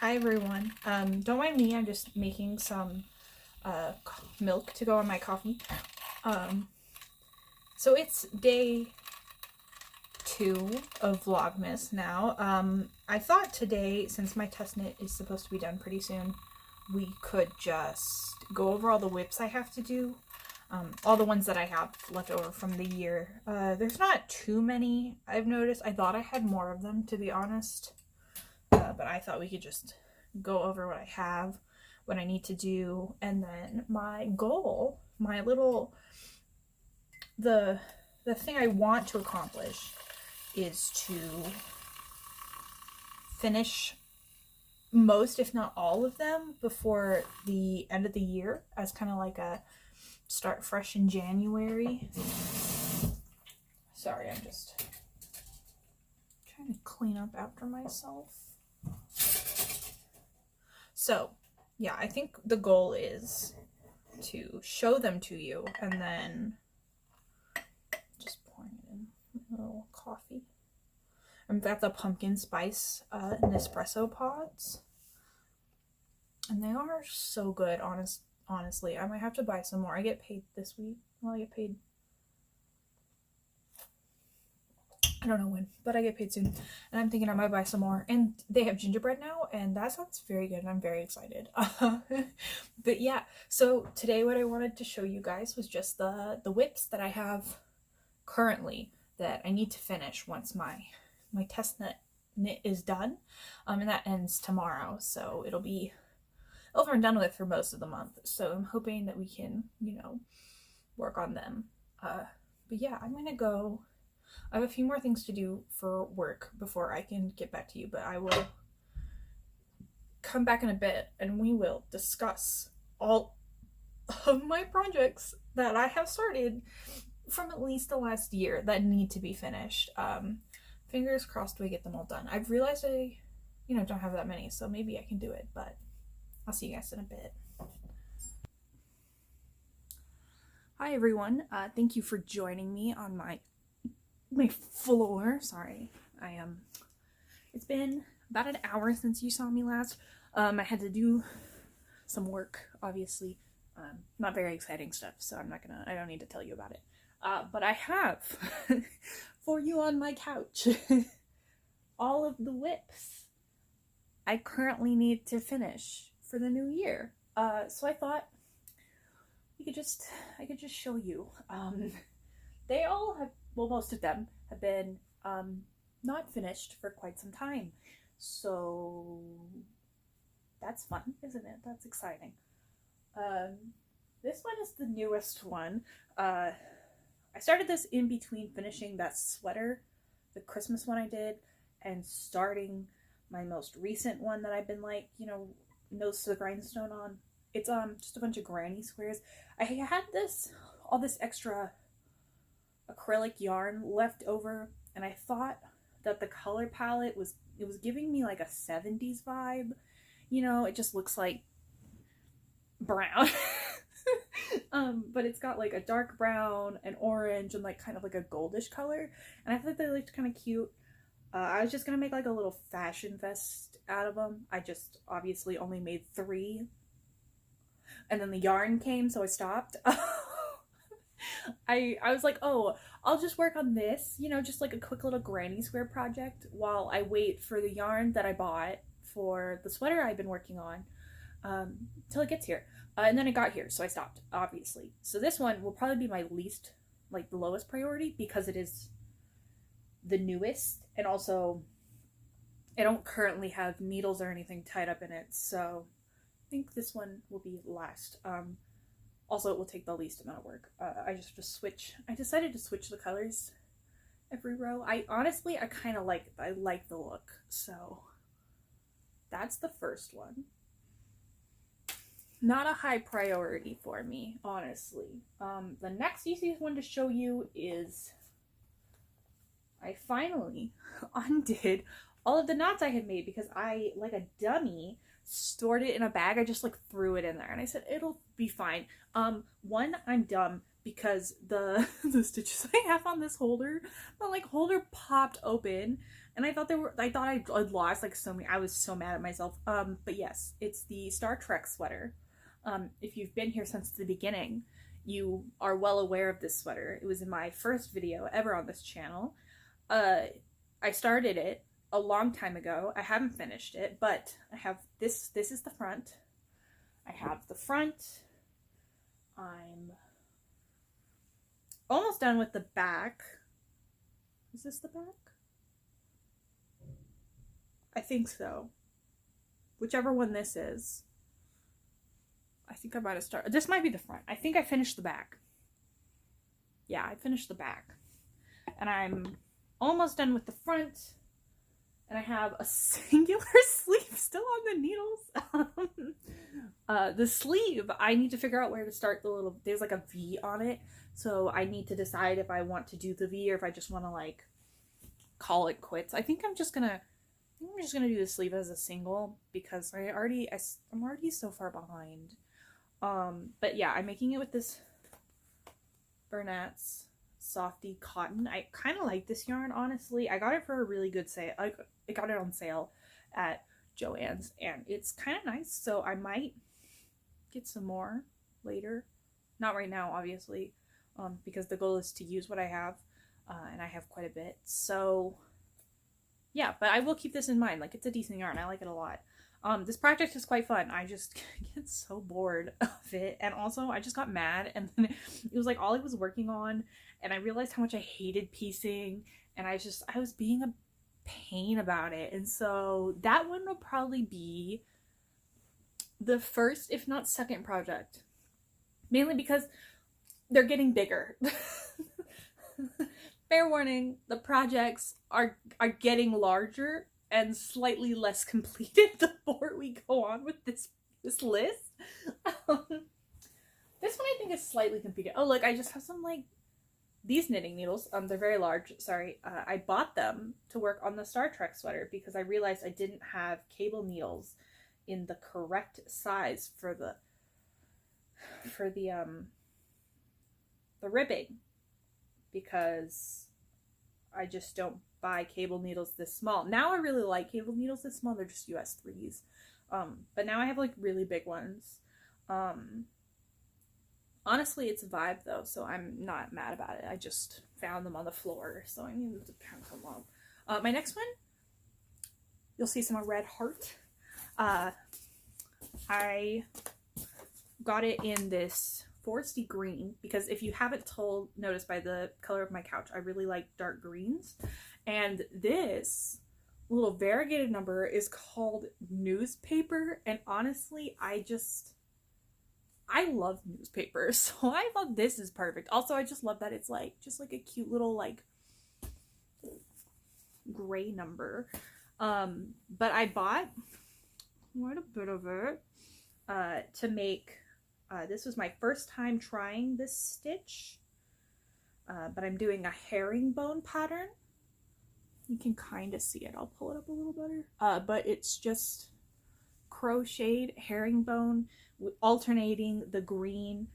Hi everyone. Don't mind me, I'm just making some milk to go on my coffee. So it's day 2 of Vlogmas now. I thought today, since my test knit is supposed to be done pretty soon, we could just go over all the WIPs I have to do. All the ones that I have left over from the year. There's not too many, I've noticed. I thought I had more of them, to be honest. But I thought we could just go over what I have, what I need to do, and then my goal, my little, the thing I want to accomplish is to finish most, if not all of them, before the end of the year, as kind of like a start fresh in January. Sorry, I'm just trying to clean up after myself. So, yeah, I think the goal is to show them to you and then just pouring it in a little coffee. I've got the pumpkin spice Nespresso pods. And they are so good, honestly. I might have to buy some more. I get paid this week. Well, I get paid, I don't know when, but I get paid soon. And I'm thinking I might buy some more. And they have gingerbread now, and that sounds very good, and I'm very excited. But yeah, so today what I wanted to show you guys was just the WIPs that I have currently that I need to finish once my test knit is done. And that ends tomorrow, so it'll be over and done with for most of the month. So I'm hoping that we can, work on them. But yeah, I'm gonna go. I have a few more things to do for work before I can get back to you, but I will come back in a bit and we will discuss all of my projects that I have started from at least the last year that need to be finished. Fingers crossed we get them all done. I've realized I, don't have that many, so maybe I can do it, but I'll see you guys in a bit. Hi everyone, thank you for joining me on my floor. Sorry, it's been about an hour since you saw me last. I had to do some work, obviously, not very exciting stuff, so I don't need to tell you about it. But I have for you on my couch all of the WIPs I currently need to finish for the new year. So I thought I could just show you. They all have, well, most of them have been not finished for quite some time. So that's fun, isn't it? That's exciting. This one is the newest one. I started this in between finishing that sweater, the Christmas one I did, and starting my most recent one that I've been nose to the grindstone on. It's just a bunch of granny squares. I had all this extra acrylic yarn left over, and I thought that the color palette was giving me like a 70s vibe. It just looks like brown. But it's got like a dark brown, an orange, and like kind of like a goldish color, and I thought they looked kind of cute. I was just gonna make like a little fashion vest out of them. I just obviously only made 3, and then the yarn came, so I stopped. I was like, oh, I'll just work on this, just like a quick little granny square project while I wait for the yarn that I bought for the sweater I've been working on till it gets here. And then it got here, so I stopped, obviously. So this one will probably be my least, the lowest priority, because it is the newest, and also I don't currently have needles or anything tied up in it, so I think this one will be last. Also, it will take the least amount of work. I decided to switch the colors every row. I kind of like the look, so that's the first one. Not a high priority for me, honestly. The next easiest one to show you is I finally undid all of the knots I had made, because I, like a dummy, stored it in a bag. I just threw it in there, and I said it'll be fine. One, I'm dumb, because the stitches I have on this holder, the holder popped open, And I thought I'd lost like so many. I was so mad at myself. But yes, it's the Star Trek sweater. If you've been here since the beginning, you are well aware of this sweater. It was in my first video ever on this channel. I started it a long time ago. I haven't finished it, but I have this. This is the front. I have the front. I'm almost done with the back. Is this the back? I think so. Whichever one this is. I think I might have started. This might be the front. I think I finished the back. Yeah, I finished the back. And I'm almost done with the front. And I have a singular sleeve still on the needles. The sleeve, I need to figure out where to start the little, there's like a V on it. So I need to decide if I want to do the V or if I just want to like call it quits. I think I'm just gonna do the sleeve as a single because I'm already so far behind. But yeah, I'm making it with this Burnett's Softy Cotton. I kind of like this yarn, honestly. I got it for a really good sale. I got it on sale at Joann's, and it's kind of nice, so I might get some more later. Not right now, obviously, because the goal is to use what I have, and I have quite a bit. So yeah, but I will keep this in mind. Like, it's a decent yarn. I like it a lot. This project is quite fun. I just get so bored of it. And also, I just got mad. And then it was like all I was working on. And I realized how much I hated piecing. And I was being a pain about it. And so that one will probably be the first, if not second project. Mainly because they're getting bigger. Fair warning, the projects are getting larger and slightly less completed the more we go on with this list. This one I think is slightly completed. Oh, look, I just have some like these knitting needles. They're very large. Sorry, I bought them to work on the Star Trek sweater because I realized I didn't have cable needles in the correct size for the ribbing, because I just don't buy cable needles this small. Now I really like cable needles this small. They're just US 3s. But now I have like really big ones. Honestly, it's a vibe though, so I'm not mad about it. I just found them on the floor, so I needed to pack them up. My next one, you'll see some red heart. I got it in this foresty green because if you haven't noticed by the color of my couch, I really like dark greens. And this little variegated number is called newspaper. And honestly, I love newspaper. So I thought this is perfect. Also, I just love that it's like, just like a cute little like gray number. But I bought quite a bit of it to make, this was my first time trying this stitch, but I'm doing a herringbone pattern. You can kind of see it. I'll pull it up a little better. But it's just crocheted herringbone, alternating the green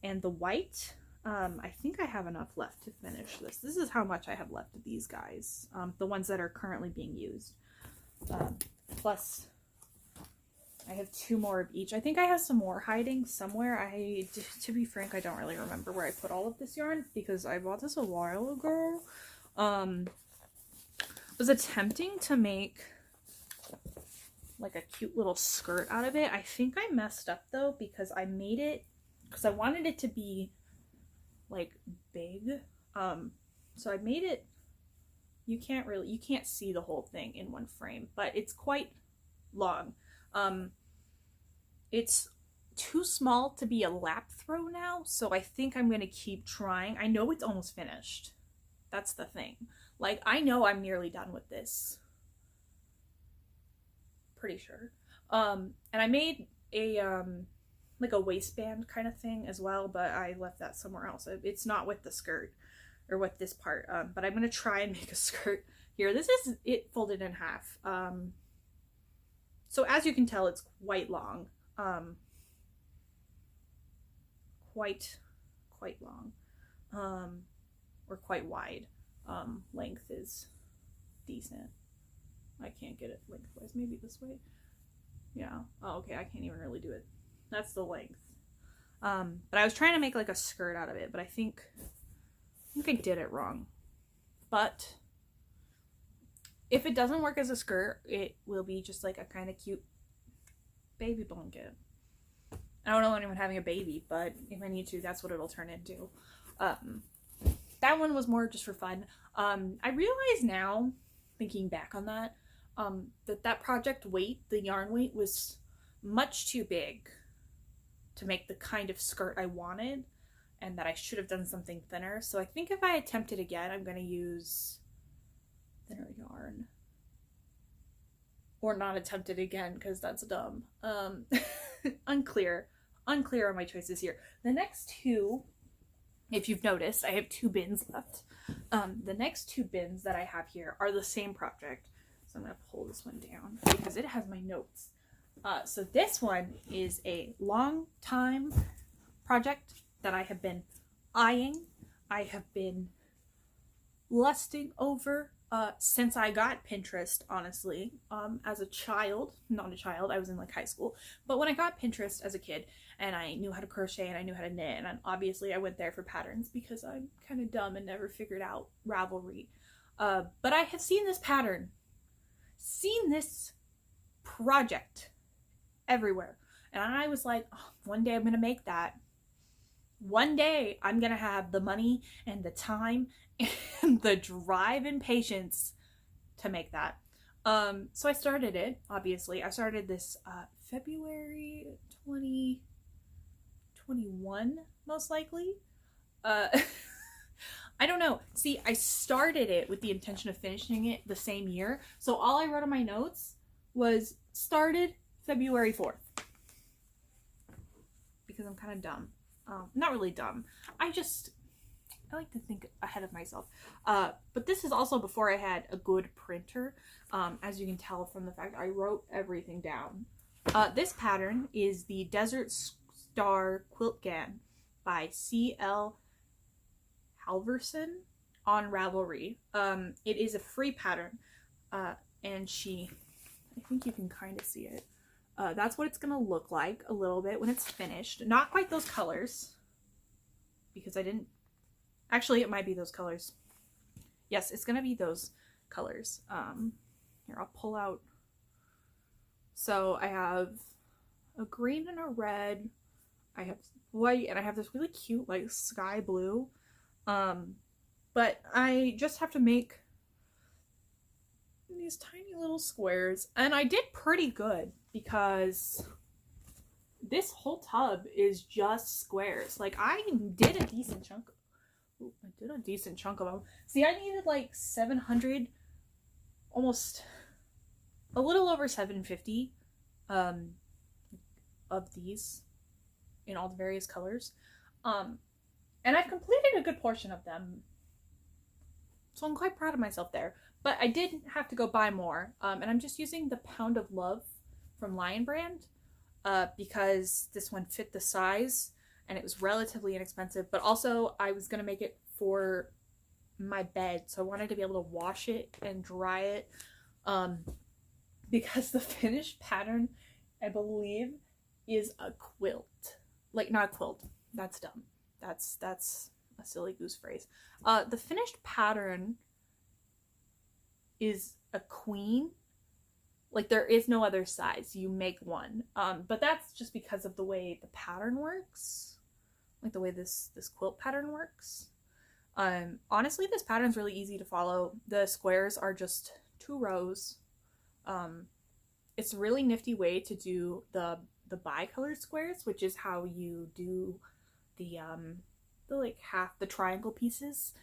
and the white. I think I have enough left to finish this. This is how much I have left of these guys, the ones that are currently being used. Plus, I have 2 more of each. I think I have some more hiding somewhere. To be frank, I don't really remember where I put all of this yarn because I bought this a while ago. Was attempting to make like a cute little skirt out of it. I think I messed up though because I made it because I wanted it to be like big. So I made it, you can't see the whole thing in one frame, but it's quite long. It's too small to be a lap throw now, so I think I'm gonna keep trying. I know it's almost finished. That's the thing. Like, I know I'm nearly done with this. Pretty sure. And I made a, like a waistband kind of thing as well, but I left that somewhere else. It's not with the skirt, or with this part, but I'm gonna try and make a skirt here. This is it folded in half. So as you can tell, it's quite long. Quite long. Or quite wide. Length is decent. I can't get it lengthwise. Maybe this way. Yeah. Oh, okay. I can't even really do it. That's the length. But I was trying to make like a skirt out of it, but I think I did it wrong. But if it doesn't work as a skirt, it will be just like a kind of cute baby blanket. I don't know anyone having a baby, but if I need to, that's what it'll turn into. That one was more just for fun. I realize now, thinking back on that, that project weight, the yarn weight, was much too big to make the kind of skirt I wanted, and that I should have done something thinner. So I think if I attempt it again, I'm going to use thinner yarn. Or not attempt it again, because that's dumb. Unclear on my choices here. The next two, if you've noticed, I have 2 bins left. The next 2 bins that I have here are the same project. So I'm going to pull this one down because it has my notes. So this one is a long time project that I have been eyeing. I have been lusting over since I got Pinterest, honestly. As a child, not a child, I was in like high school, but when I got Pinterest as a kid, and I knew how to crochet and I knew how to knit, and obviously I went there for patterns because I'm kind of dumb and never figured out Ravelry. But I have seen this pattern, seen this project everywhere, and I was like, oh, one day I'm gonna make that. One day I'm gonna have the money and the time and the drive and patience to make that. So I started it, obviously. I started this February 2021, most likely. I don't know. See, I started it with the intention of finishing it the same year. So all I wrote on my notes was started February 4th. Because I'm kind of dumb. Not really dumb. I like to think ahead of myself. But this is also before I had a good printer. As you can tell from the fact I wrote everything down. This pattern is the Desert Star Quilt Gan by C.L. Halverson on Ravelry. It is a free pattern. And I think you can kind of see it. That's what it's going to look like a little bit when it's finished. Not quite those colors. Because I didn't... Actually, it might be those colors. Yes, it's going to be those colors. Here, I'll pull out. So I have a green and a red. I have white, and I have this really cute, like, sky blue. But I just have to make these tiny little squares. And I did pretty good because this whole tub is just squares. Like, I did a decent chunk. Ooh, I did a decent chunk of them. See, I needed like 700, almost a little over 750 of these in all the various colors. And I've completed a good portion of them. So I'm quite proud of myself there. But I did have to go buy more. And I'm just using the Pound of Love from Lion Brand because this one fit the size. And it was relatively inexpensive, but also I was going to make it for my bed. So I wanted to be able to wash it and dry it. Because the finished pattern, I believe, is a quilt. Like, not a quilt. That's dumb. That's a silly goose phrase. The finished pattern is a queen. Like, there is no other size. You make one. But that's just because of the way the pattern works. Like the way this quilt pattern works. Honestly, this pattern's really easy to follow. The squares are just 2 rows. It's a really nifty way to do the bi-colored squares, which is how you do the like half the triangle pieces.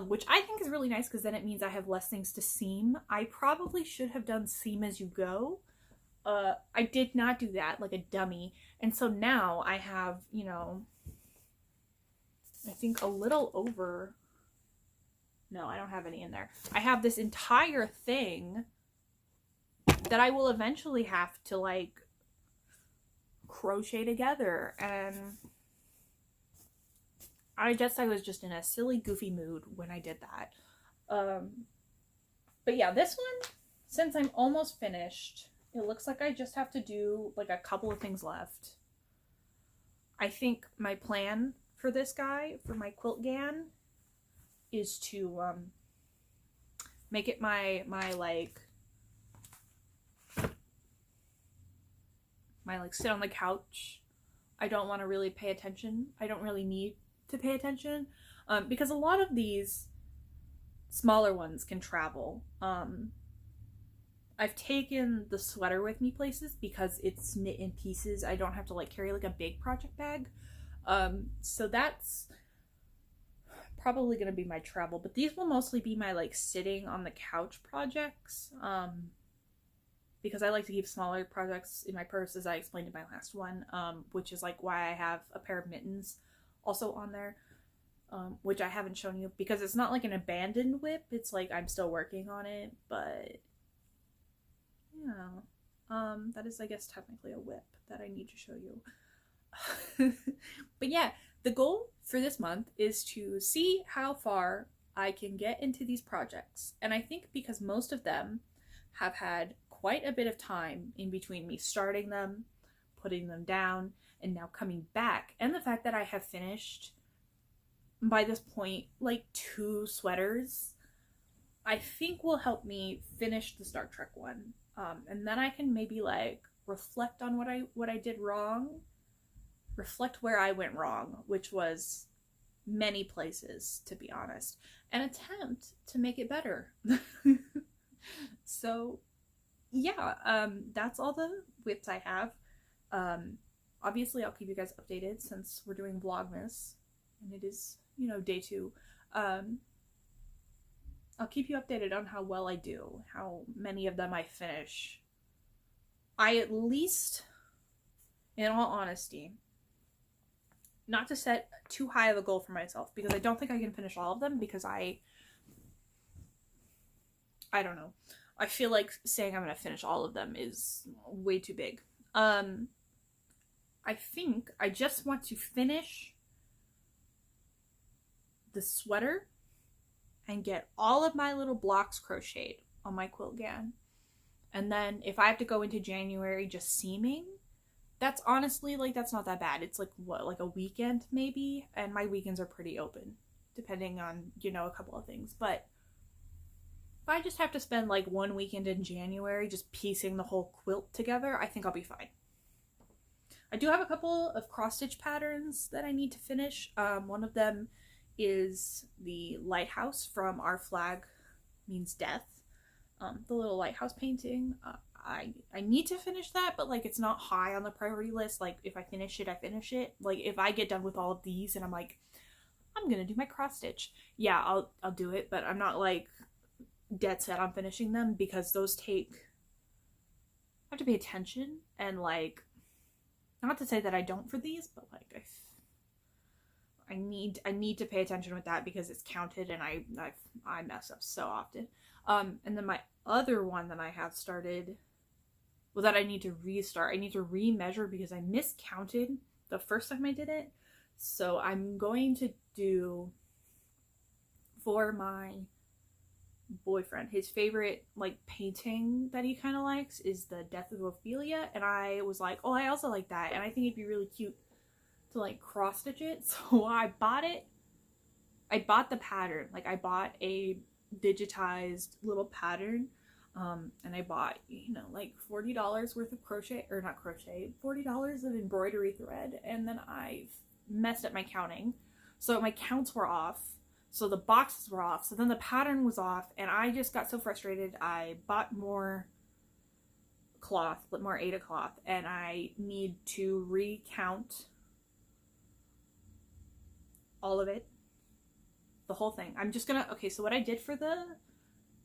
Which I think is really nice because then it means I have less things to seam. I probably should have done seam as you go. I did not do that like a dummy. And so now I have, you know, I think a little over, no, I don't have any in there. I have this entire thing that I will eventually have to like crochet together, and I guess I was just in a silly goofy mood when I did that. But yeah, this one, since I'm almost finished, it looks like I just have to do like a couple of things left. I think my plan for this guy, for my quilt GAN, is to make it my like sit on the couch. I don't want to really pay attention. I don't really need to pay attention because a lot of these smaller ones can travel. I've taken the sweater with me places because it's knit in pieces. I don't have to like carry like a big project bag. So that's probably going to be my travel, but these will mostly be my like sitting on the couch projects. Because I like to keep smaller projects in my purse, as I explained in my last one, which is like why I have a pair of mittens also on there, which I haven't shown you because it's not like an abandoned WIP. It's like I'm still working on it, but yeah, that is, I guess, technically a WIP that I need to show you. But yeah, the goal for this month is to see how far I can get into these projects. And I think because most of them have had quite a bit of time in between me starting them, putting them down, and now coming back, and the fact that I have finished by this point like 2 sweaters, I think will help me finish the Star Trek one. And then I can maybe like reflect on what I did wrong, reflect where I went wrong, which was many places, to be honest, and attempt to make it better. So yeah, that's all the WIPs I have. Obviously I'll keep you guys updated since we're doing Vlogmas and it is, you know, day 2. I'll keep you updated on how well I do, how many of them I finish. I at least, in all honesty, not to set too high of a goal for myself, because I don't think I can finish all of them, because I don't know. I feel like saying I'm going to finish all of them is way too big. I think I just want to finish the sweater and get all of my little blocks crocheted on my quilt GAN. And then if I have to go into January just seaming, that's honestly, like, that's not that bad. It's like, what, like a weekend maybe? And my weekends are pretty open, depending on, you know, a couple of things. But if I just have to spend like 1 weekend in January just piecing the whole quilt together, I think I'll be fine. I do have a couple of cross-stitch patterns that I need to finish. One of them is the lighthouse from Our Flag Means Death. The little lighthouse painting. I need to finish that, but like it's not high on the priority list. Like if I finish it, I finish it. Like if I get done with all of these and I'm like, I'm gonna do my cross-stitch. Yeah, I'll do it, but I'm not like dead set on finishing them, because those take, I have to pay attention, and like, not to say that I don't for these, but like I need to pay attention with that, because it's counted and I mess up so often. And then my other one that I have started, well, that I need to restart, I need to remeasure because I miscounted the first time I did it. So I'm going to do, for my boyfriend, his favorite like painting that he kind of likes is the Death of Ophelia, and I was like, oh, I also like that, and I think it'd be really cute to like cross stitch it. So I bought it. I bought the pattern. Like I bought a digitized little pattern, and I bought, you know, like $40 worth of crochet, or not crochet, $40 of embroidery thread, and then I messed up my counting, so my counts were off. So the boxes were off, so then the pattern was off, and I just got so frustrated. I bought more cloth, but more Aida cloth, and I need to recount all of it, the whole thing. I'm just gonna, okay, so what I did for the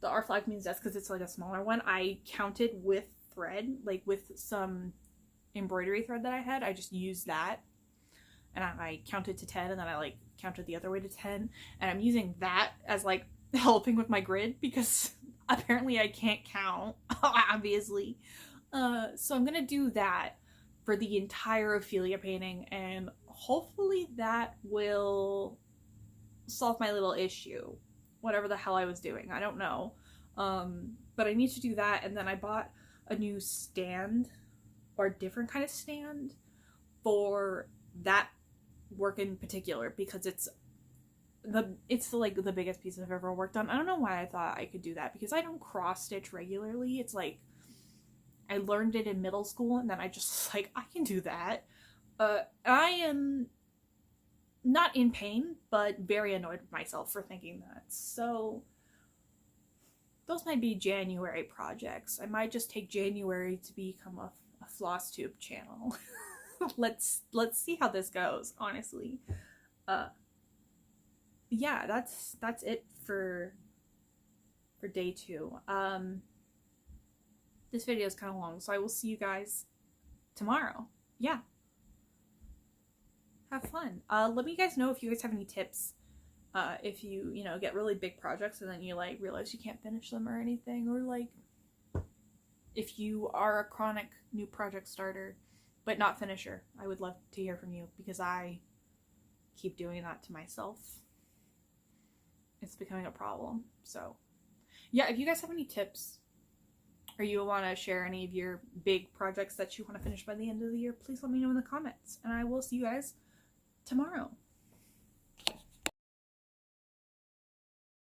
Our Flag Means Death, because it's like a smaller one, I counted with thread, like with some embroidery thread that I had. I just used that, and I counted to 10, and then I like counted the other way to 10, and I'm using that as like helping with my grid, because apparently I can't count, obviously. So I'm gonna do that for the entire Ophelia painting, and hopefully that will solve my little issue, whatever the hell I was doing. I don't know. But I need to do that, and then I bought a new stand, or a different kind of stand, for that work in particular, because it's like the biggest piece I've ever worked on. I don't know why I thought I could do that, because I don't cross stitch regularly. It's like I learned it in middle school, and then I just like, I can do that. I am not in pain, but very annoyed with myself for thinking that. So those might be January projects. I might just take January to become a floss tube channel. let's see how this goes, honestly. Yeah, that's it for day 2. This video is kind of long, so I will see you guys tomorrow. Yeah, have fun. Let me guys know if you guys have any tips, if you know, get really big projects and then you like realize you can't finish them or anything, or like if you are a chronic new project starter but not finisher. I would love to hear from you, because I keep doing that to myself. It's becoming a problem. So yeah, if you guys have any tips, or you want to share any of your big projects that you want to finish by the end of the year, please let me know in the comments, and I will see you guys tomorrow.